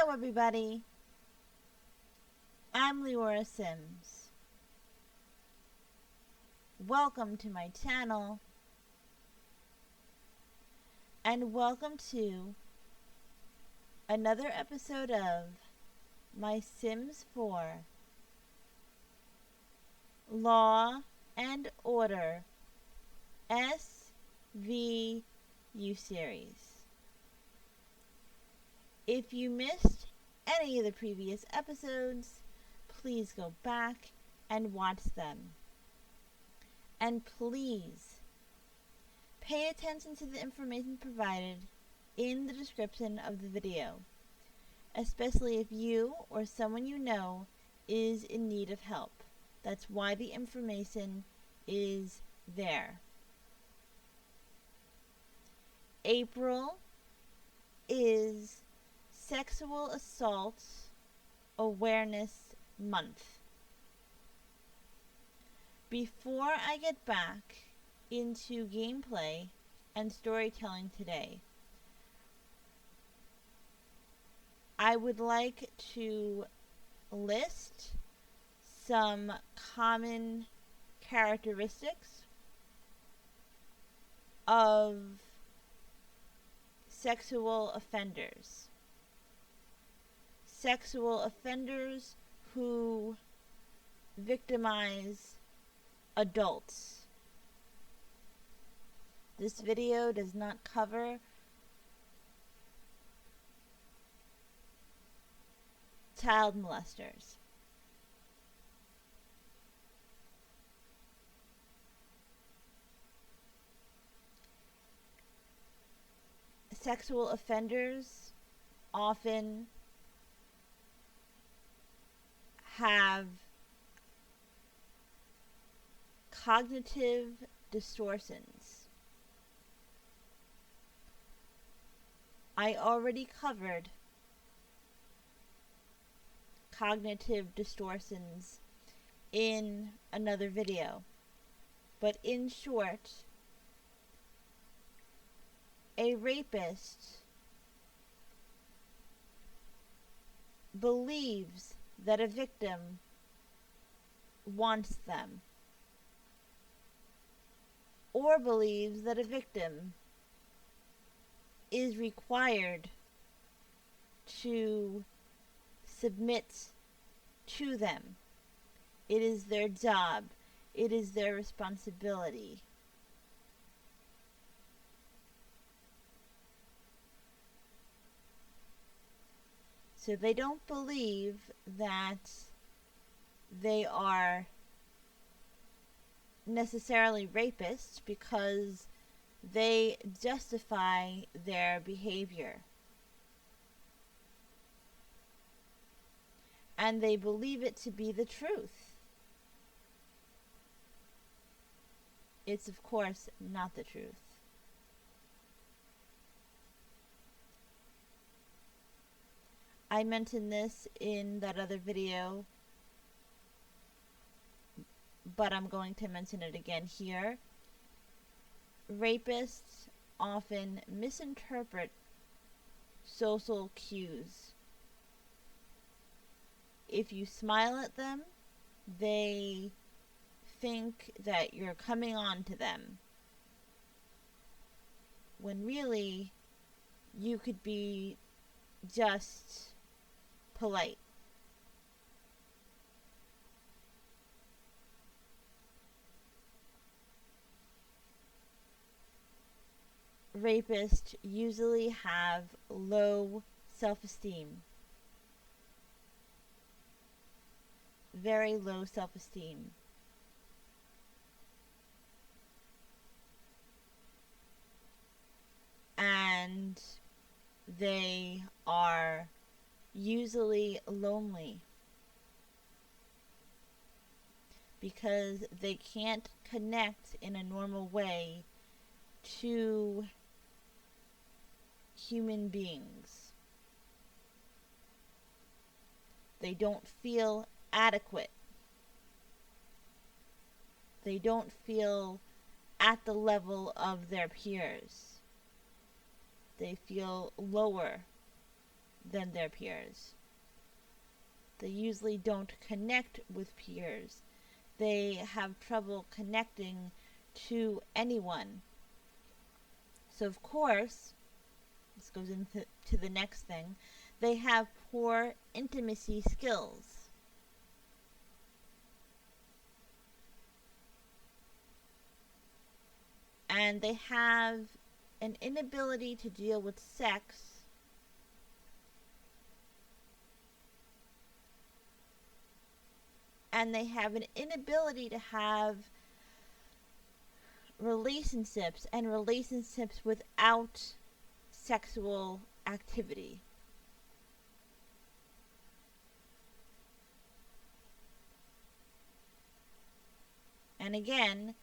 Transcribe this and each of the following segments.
Hello everybody, I'm Leora Sims. Welcome to my channel and welcome to another episode of my Sims 4 Law and Order SVU series. If you missed any of the previous episodes, please go back and watch them. And please pay attention to the information provided in the description of the video, especially if you or someone you know is in need of help. That's why the information is there. April is Sexual Assault Awareness Month. Before I get back into gameplay and storytelling today, I would like to list some common characteristics of sexual offenders. Sexual offenders who victimize adults. This video does not cover child molesters. Sexual offenders often have cognitive distortions. I already covered cognitive distortions in another video, but in short, a rapist believes that a victim wants them, or believes that a victim is required to submit to them. It is their job. It is their responsibility. So they don't believe that they are necessarily rapists because they justify their behavior. And they believe it to be the truth. It's of course not the truth. I mentioned this in that other video, but I'm going to mention it again here. Rapists often misinterpret social cues. If you smile at them, they think that you're coming on to them, when really you could be just polite. Rapists usually have low self-esteem. Very low self-esteem. And they are usually lonely because they can't connect in a normal way to human beings. They don't feel adequate. They don't feel at the level of their peers. They feel lower than their peers. They usually don't connect with peers. They have trouble connecting to anyone. So, of course, this goes into the next thing, they have poor intimacy skills. And they have an inability to deal with sex and they have an inability to have relationships and relationships without sexual activity. And again,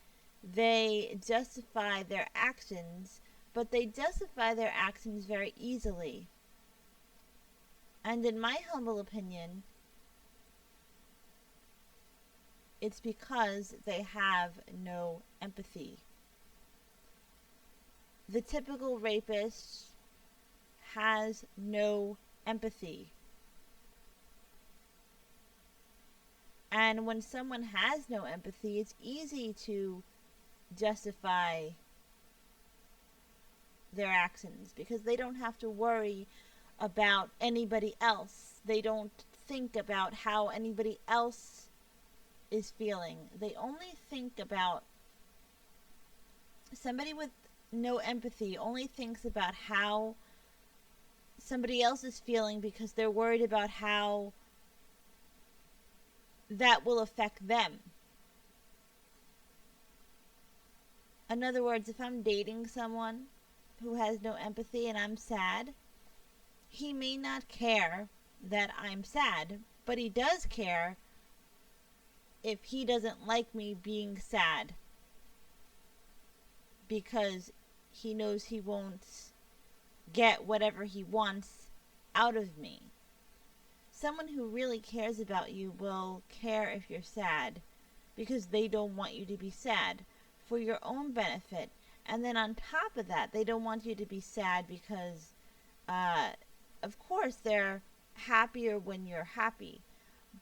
they justify their actions, but they justify their actions very easily. And in my humble opinion, it's because they have no empathy. The typical rapist has no empathy. And when someone has no empathy, it's easy to justify their actions because they don't have to worry about anybody else. They don't think about how anybody else is feeling. They only think about somebody with no empathy only thinks about how somebody else is feeling because they're worried about how that will affect them. In other words, if I'm dating someone who has no empathy and I'm sad, he may not care that I'm sad, but he does care if he doesn't like me being sad because he knows he won't get whatever he wants out of me. Someone who really cares about you will care if you're sad because they don't want you to be sad for your own benefit. And then on top of that, they don't want you to be sad because, of course, they're happier when you're happy.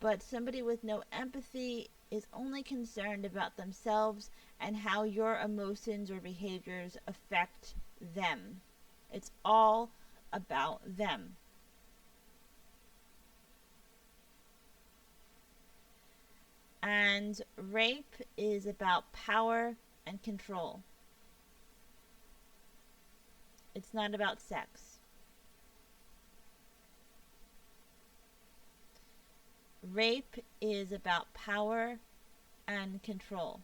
But somebody with no empathy is only concerned about themselves and how your emotions or behaviors affect them. It's all about them. And rape is about power and control. It's not about sex. Rape is about power and control.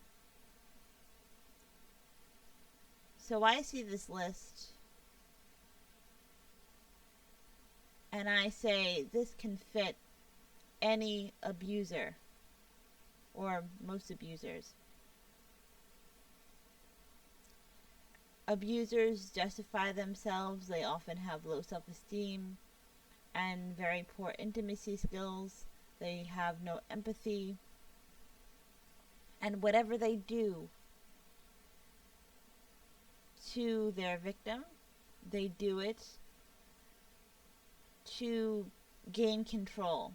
So I see this list and I say this can fit any abuser or most abusers. Abusers justify themselves. They often have low self-esteem and very poor intimacy skills. They have no empathy. And whatever they do to their victim, they do it to gain control.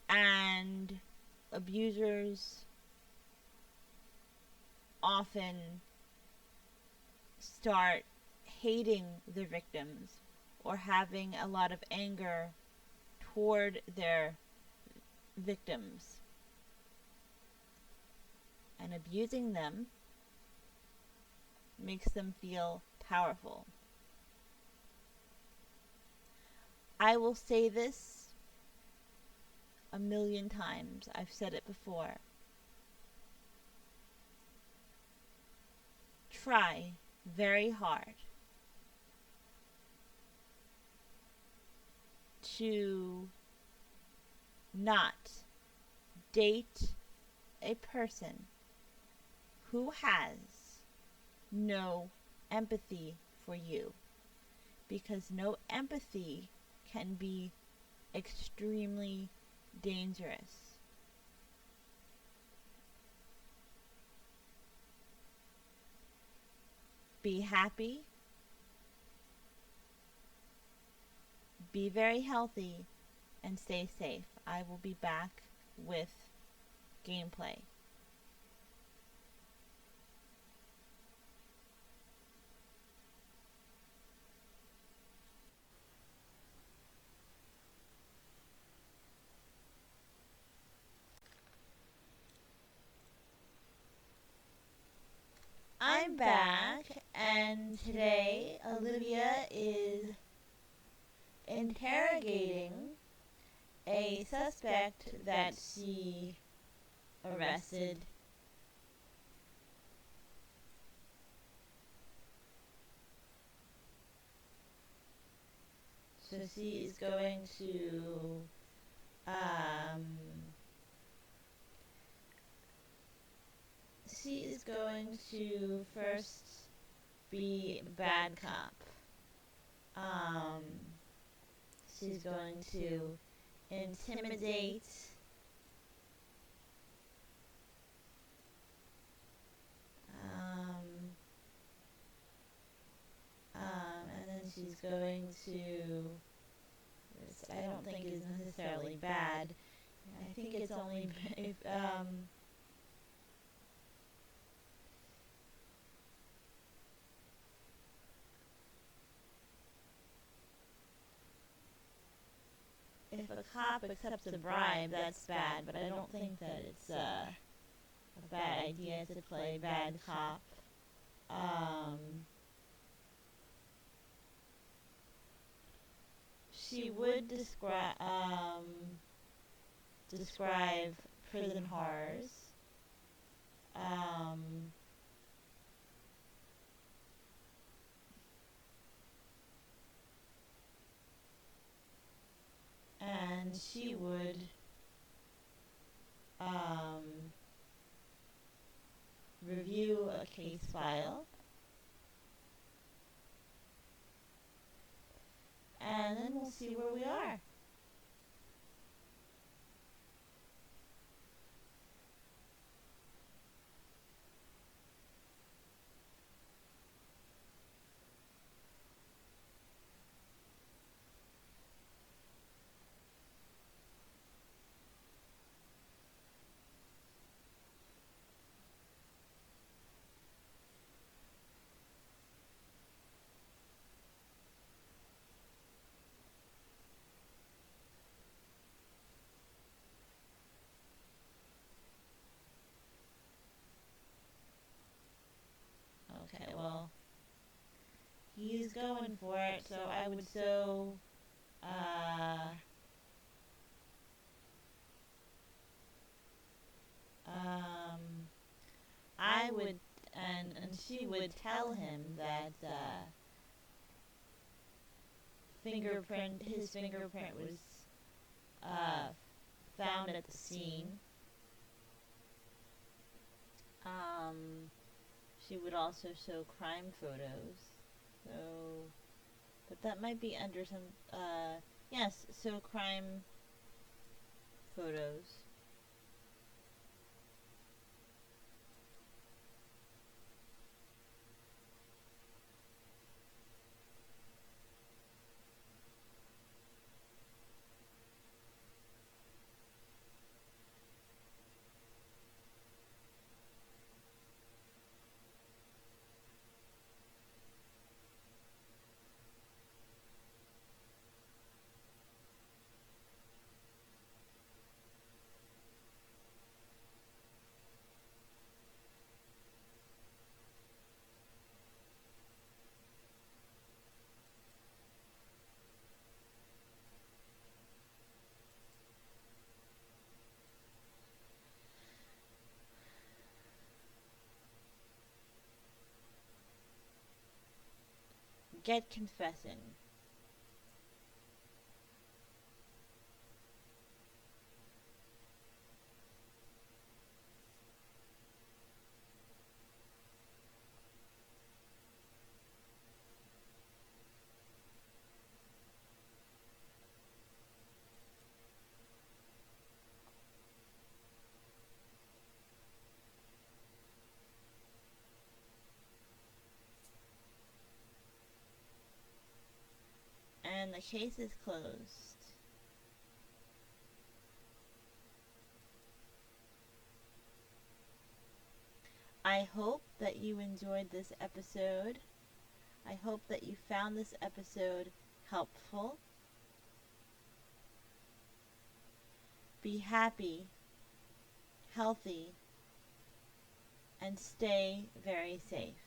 And abusers often start hating their victims or having a lot of anger toward their victims and abusing them makes them feel powerful. I will say this 1,000,000 times. I've said it before. Try very hard to not date a person who has no empathy for you, because no empathy can be extremely dangerous. Be happy Be very healthy and stay safe. I will be back with gameplay. I'm back, and today Olivia is interrogating a suspect that she arrested. So she is going to first be bad cop. She's going to intimidate and then she's going to, I don't think is necessarily bad. I think it's only if a cop accepts a bribe, that's bad, but I don't think that it's a bad idea to play bad cop. She would describe prison horrors. And she would review a case file, and then we'll see where we are. Okay, well, he's going for it, so I would I would, and she would tell him that his fingerprint was found at the scene. She would also show crime photos. So, but that might be under some, yes, so crime photos. Get confessing. and the case is closed. I hope that you enjoyed this episode. I hope that you found this episode helpful. Be happy, healthy, and stay very safe.